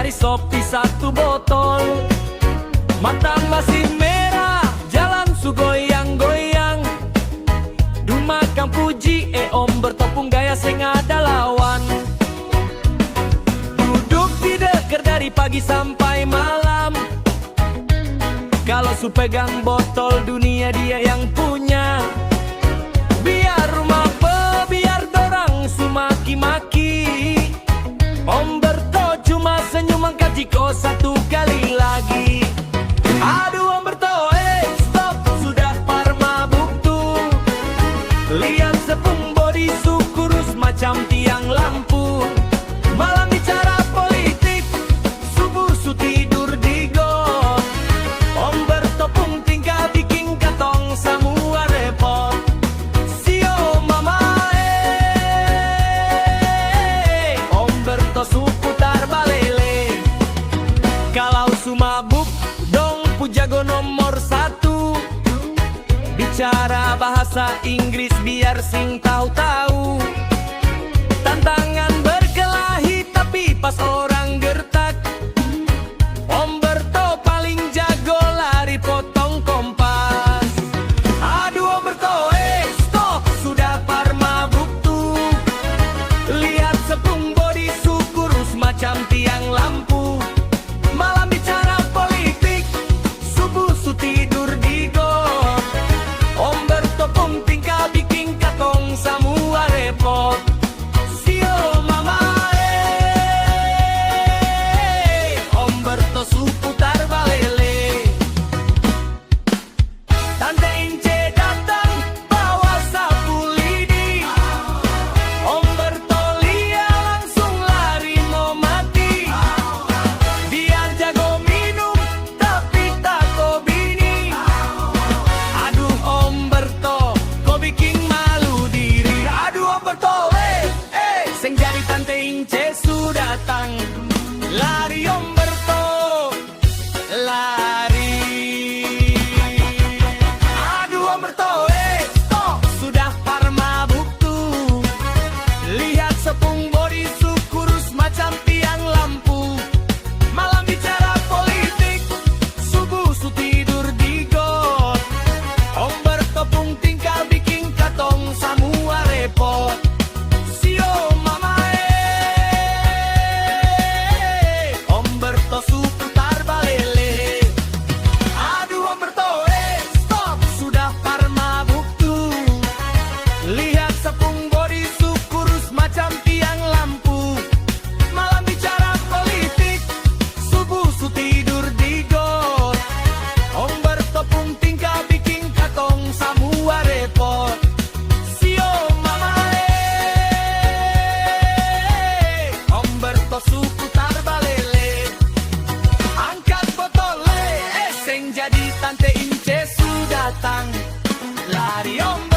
cari sopi satu botol. Mata masih merah, jalan su goyang-goyang. Du makan puji, om bertopung gaya sing ada lawan. Duduk di deker dari pagi sampai malam. Kalau su pegang botol, dunia dia yang punya. Biar rumah biar dorang su maki-maki. Om Berto cuma senyum angkat jiko satu kali lagi. Aduh Om Berto, stop, sudah par mabuk tuh. Lihat sepung body su kurus macam tiang lampu. Malam bicara politik, subuh su tidur di got. Om Berto pun tinggal bikin katong semua repot. Sio mama Om Berto su putar balele. Kalau su mabuk dong pujago nomor satu. Bicara bahasa Inggris biar sing tahu-tahu. Tantangan berkelahi tapi pas orang gertak, Om Berto paling jago lari potong kompas. Aduh Om Berto, stop, sudah par mabuk tuh. Lihat sepung body su kurus macam tiang lampu. Malam bicara politik, subuh su tidur di got. Om Berto pun tinggal bikin katong semua repot. Sio mama Om Berto su putar balele. Tante Ince datang bawa sapu lidi. Om Berto lihat langsung lari mau mati. Dia jago minum tapi tako bini. Aduh Om Berto, kau bikin malu diri. Aduh Om Berto, seng jadi Tante Ince su datang. Lari Om Berto, lari. Aduh Om Berto, stop, sudah par mabuk tuh. Lihat sepung body su kurus macam tiang lampu. Malam bicara politik, subuh su tidur di got. Om Berto pun tinggal bikin katong semua repot. Sio mama Om Berto su putar balele. Aduh Om Berto, stop, sudah par mabuk tuh. Lihat sepung body su kurus macam tiang lampu. Malam bicara politik, subuh su tidur di got. Om Berto pun tinggal bikin katong semua repot. Sio mama Om Berto su putar balele. Angkat botol seng jadi Tante Ince su datang. Lari Om